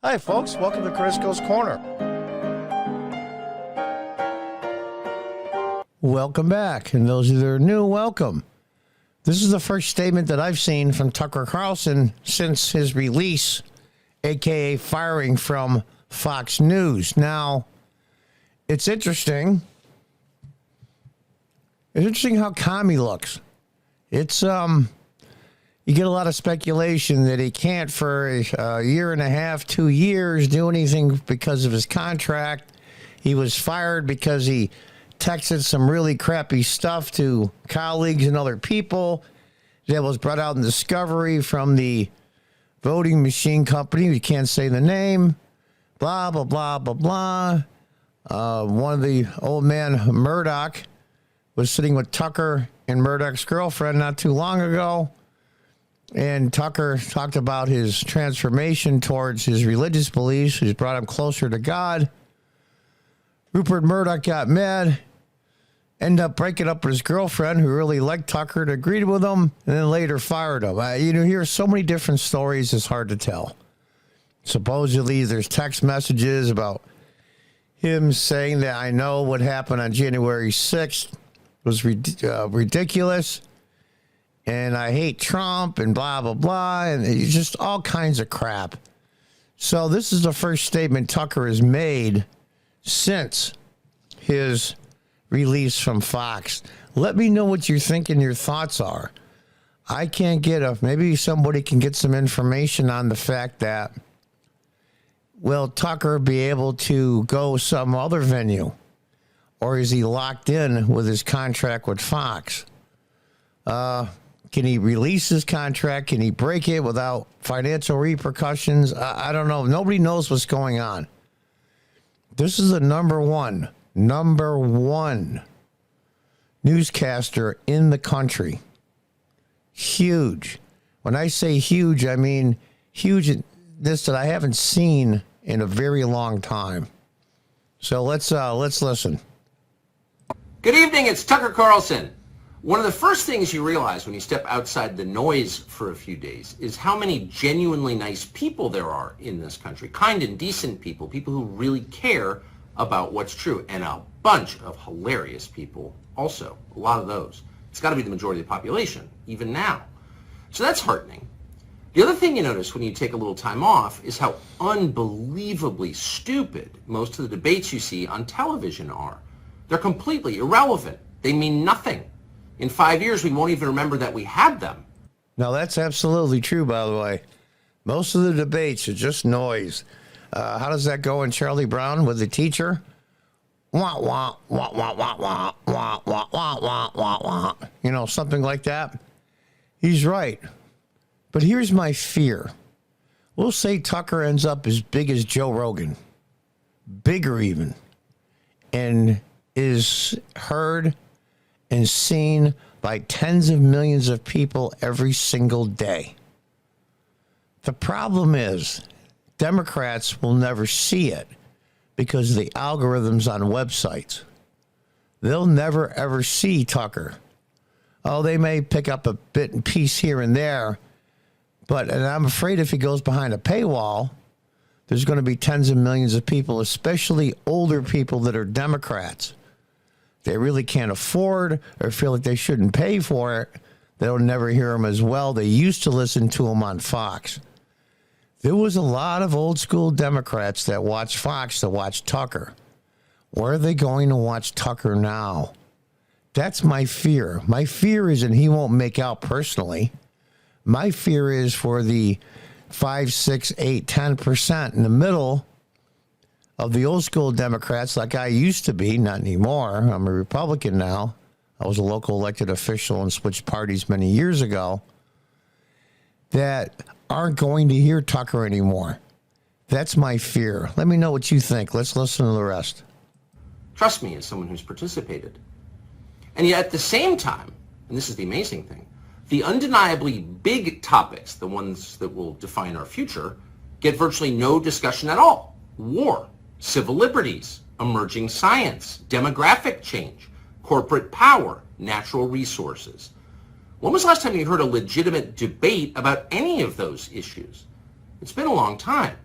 Hi, folks. Welcome to Crisco's Corner. Welcome back. And those that are new, welcome. This is the first statement that I've seen from Tucker Carlson since his release, a.k.a. firing from Fox News. Now, it's interesting. It's interesting how calm he looks. It's, you get a lot of speculation that he can't for a year and a half, 2 years, do anything because of his contract. He was fired because he texted some really crappy stuff to colleagues and other people that was brought out in Discovery from the voting machine company. We can't say the name. Blah, blah, blah, blah, blah. One of the old man, Murdoch, was sitting with Tucker and Murdoch's girlfriend not too long ago. And Tucker talked about his transformation towards his religious beliefs, which brought him closer to God. Rupert Murdoch got mad, ended up breaking up with his girlfriend, who really liked Tucker, and agreed with him, and then later fired him. Hear so many different stories, it's hard to tell. Supposedly, there's text messages about him saying that I know what happened on January 6th was ridiculous. And I hate Trump and blah, blah, blah. And it's just all kinds of crap. So this is the first statement Tucker has made since his release from Fox. Let me know what you're thinking your thoughts are. I can't maybe somebody can get some information on the fact that, will Tucker be able to go some other venue? Or is he locked in with his contract with Fox? Can he release his contract? Can he break it without financial repercussions? I don't know. Nobody knows what's going on. This is the number one newscaster in the country. Huge. When I say huge, I mean huge. This that I haven't seen in a very long time. So let's listen. Good evening. It's Tucker Carlson. One of the first things you realize when you step outside the noise for a few days is how many genuinely nice people there are in this country. Kind and decent people, people who really care about what's true, and a bunch of hilarious people also, a lot of those. It's got to be the majority of the population, even now. So that's heartening. The other thing you notice when you take a little time off is how unbelievably stupid most of the debates you see on television are. They're completely irrelevant. They mean nothing. In 5 years, we won't even remember that we had them. Now, that's absolutely true, by the way. Most of the debates are just noise. How does that go in Charlie Brown with the teacher? Wah, wah, wah, wah, wah, wah, wah, wah, wah, wah, wah, wah. Something like that. He's right. But here's my fear. We'll say Tucker ends up as big as Joe Rogan. Bigger even. And is heard and seen by tens of millions of people every single day. The problem is Democrats will never see it because of the algorithms on websites. They'll never, ever see Tucker. Oh, they may pick up a bit and piece here and there, and I'm afraid if he goes behind a paywall, there's going to be tens of millions of people, especially older people that are Democrats. They really can't afford or feel like they shouldn't pay for it. They'll never hear him as well. They used to listen to him on Fox. There was a lot of old school Democrats that watched Fox, that watched Tucker. Where are they going to watch Tucker now? That's my fear. My fear isn't he won't make out personally. My fear is for the 5, 6, 8, 10% in the middle of the old school Democrats, like I used to be, not anymore. I'm a Republican now. I was a local elected official and switched parties many years ago, that aren't going to hear Tucker anymore. That's my fear. Let me know what you think. Let's listen to the rest. Trust me, as someone who's participated. And yet at the same time, and this is the amazing thing, the undeniably big topics, the ones that will define our future, get virtually no discussion at all. War, civil liberties, emerging science, demographic change, corporate power, natural resources. When was the last time you heard a legitimate debate about any of those issues? It's been a long time.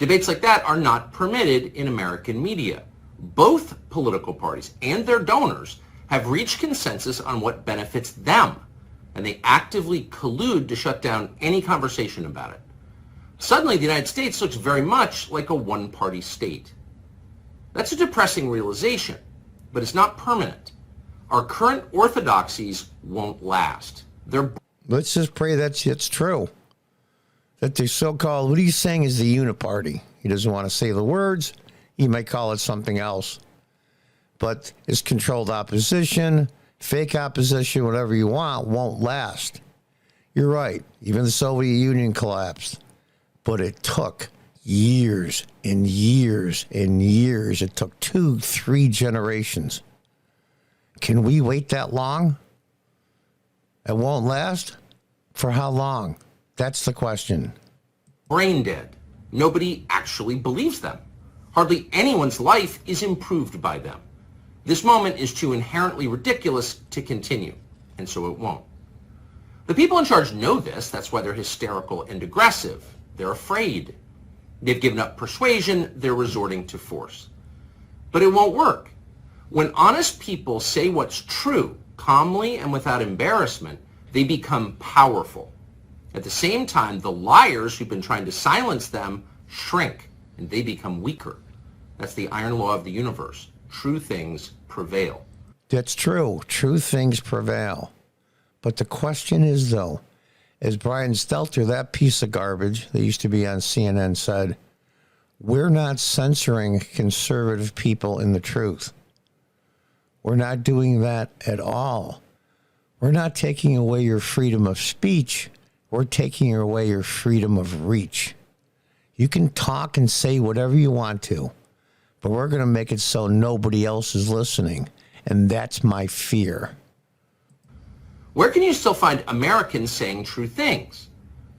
Debates like that are not permitted in American media. Both political parties and their donors have reached consensus on what benefits them, and they actively collude to shut down any conversation about it. Suddenly, the United States looks very much like a one-party state. That's a depressing realization, but it's not permanent. Our current orthodoxies won't last. Let's just pray that's it's true. That the so-called, what he's saying is the uniparty. He doesn't want to say the words. He might call it something else. But it's controlled opposition, fake opposition, whatever you want, won't last. You're right. Even the Soviet Union collapsed. But it took years and years and years. It took 2-3 generations. Can we wait that long? It won't last? For how long? That's the question. Brain dead. Nobody actually believes them. Hardly anyone's life is improved by them. This moment is too inherently ridiculous to continue, and so it won't. The people in charge know this. That's why they're hysterical and aggressive. They're afraid. They've given up persuasion. They're resorting to force. But it won't work. When honest people say what's true, calmly and without embarrassment, they become powerful. At the same time, the liars who've been trying to silence them shrink, and they become weaker. That's the iron law of the universe. True things prevail. That's true. True things prevail. But the question is, though, as Brian Stelter, that piece of garbage that used to be on CNN, said, we're not censoring conservative people in the truth. We're not doing that at all. We're not taking away your freedom of speech. We're taking away your freedom of reach. You can talk and say whatever you want to, but we're going to make it so nobody else is listening. And that's my fear. Where can you still find Americans saying true things?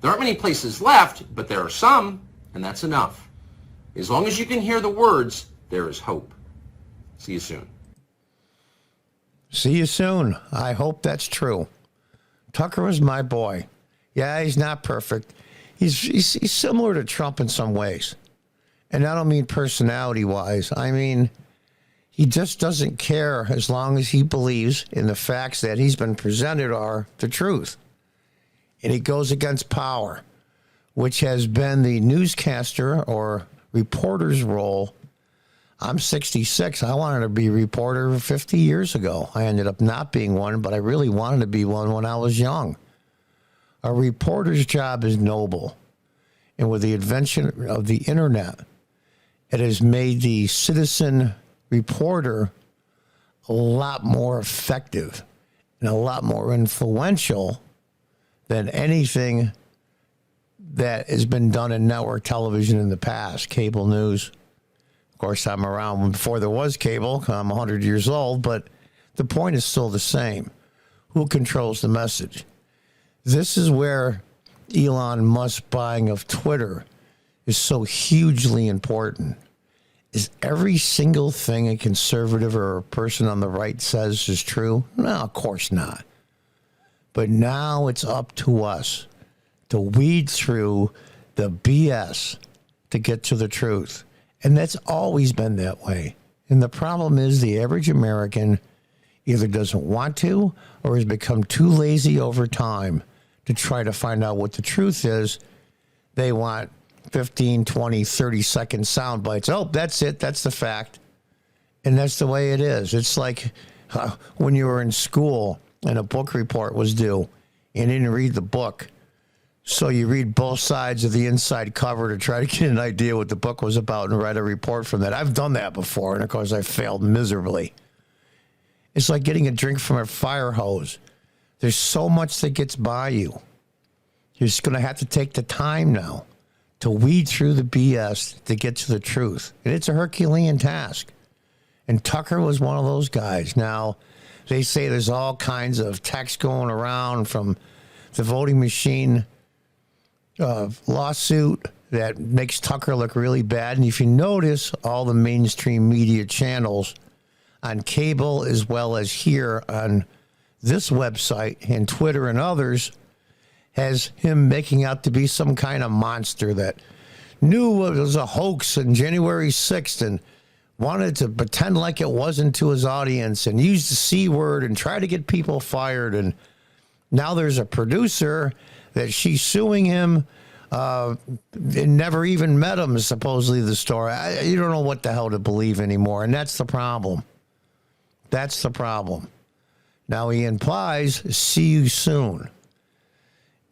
There aren't many places left, but there are some, and that's enough. As long as you can hear the words, there is hope. See you soon. See you soon. I hope that's true. Tucker was my boy. Yeah, he's not perfect. He's similar to Trump in some ways. And I don't mean personality-wise. I mean, he just doesn't care as long as he believes in the facts that he's been presented are the truth. And he goes against power, which has been the newscaster or reporter's role. I'm 66. I wanted to be a reporter 50 years ago. I ended up not being one, but I really wanted to be one when I was young. A reporter's job is noble. And with the invention of the internet, it has made the citizen reporter a lot more effective and a lot more influential than anything that has been done in network television in the past, cable news. Of course, I'm around before there was cable. I'm 100 years old, but the point is still the same. Who controls the message? This is where Elon Musk buying of Twitter is so hugely important. Is every single thing a conservative or a person on the right says is true? No, of course not. But now it's up to us to weed through the BS to get to the truth. And that's always been that way. And the problem is the average American either doesn't want to or has become too lazy over time to try to find out what the truth is. They want 15, 20, 30-second sound bites. Oh, that's it. That's the fact. And that's the way it is. It's like when you were in school and a book report was due and you didn't read the book. So you read both sides of the inside cover to try to get an idea what the book was about and write a report from that. I've done that before, and of course I failed miserably. It's like getting a drink from a fire hose. There's so much that gets by you. You're just going to have to take the time now to weed through the BS to get to the truth. And it's a Herculean task. And Tucker was one of those guys. Now, they say there's all kinds of text going around from the voting machine lawsuit that makes Tucker look really bad. And if you notice, all the mainstream media channels on cable as well as here on this website and Twitter and others has him making out to be some kind of monster that knew it was a hoax on January 6th and wanted to pretend like it wasn't to his audience and used the C word and try to get people fired. And now there's a producer that she's suing him. And never even met him, is supposedly the story. You don't know what the hell to believe anymore. And that's the problem. That's the problem. Now he implies, see you soon.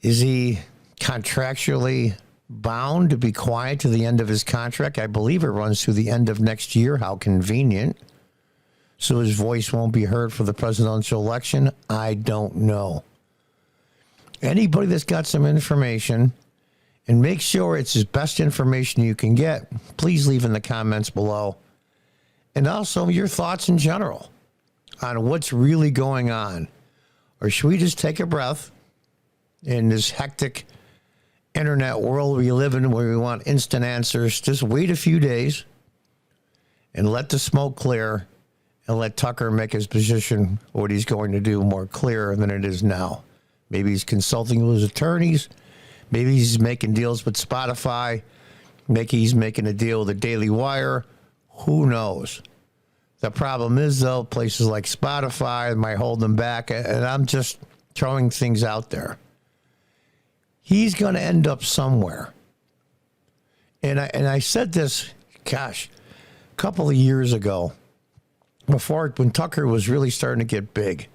Is he contractually bound to be quiet to the end of his contract? I believe it runs through the end of next year. How convenient. So his voice won't be heard for the presidential election? I don't know. Anybody that's got some information, and make sure it's the best information you can get, please leave in the comments below. And also your thoughts in general on what's really going on. Or should we just take a breath in this hectic internet world we live in where we want instant answers? Just wait a few days and let the smoke clear and let Tucker make his position, what he's going to do, more clear than it is now. Maybe he's consulting with his attorneys. Maybe he's making deals with Spotify. Maybe he's making a deal with the Daily Wire. Who knows? The problem is, though, places like Spotify might hold them back, and I'm just throwing things out there. He's going to end up somewhere. And I said this, gosh, a couple of years ago, when Tucker was really starting to get big.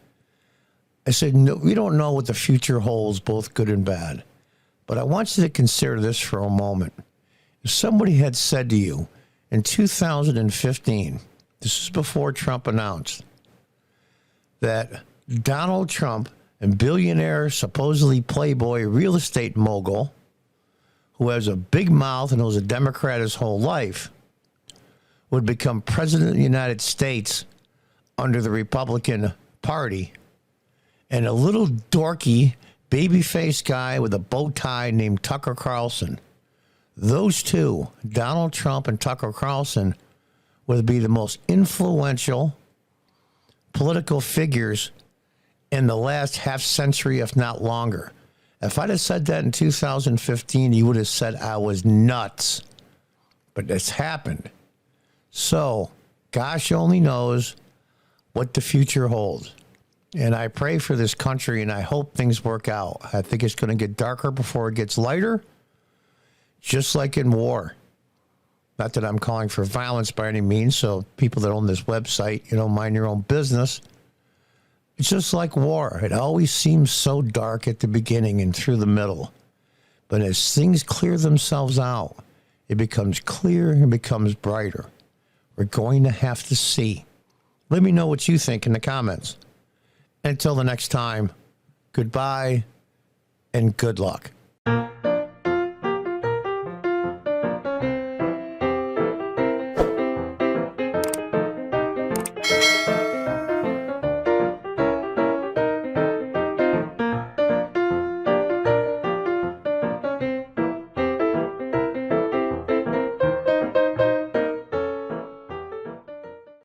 I said, no, we don't know what the future holds, both good and bad. But I want you to consider this for a moment. If somebody had said to you in 2015, this is before Trump announced, that Donald Trump, a billionaire, supposedly playboy real estate mogul, who has a big mouth and was a Democrat his whole life, would become president of the United States under the Republican Party, and a little dorky baby-faced guy with a bow tie named Tucker Carlson. Those two, Donald Trump and Tucker Carlson, would be the most influential political figures in the last half century, if not longer. If I'd have said that in 2015, you would have said I was nuts. But it's happened. So, gosh only knows what the future holds. And I pray for this country, and I hope things work out. I think it's going to get darker before it gets lighter, just like in war. Not that I'm calling for violence by any means, so people that own this website, mind your own business. It's just like war. It always seems so dark at the beginning and through the middle. But as things clear themselves out, it becomes clear and becomes brighter. We're going to have to see. Let me know what you think in the comments. Until the next time, goodbye and good luck.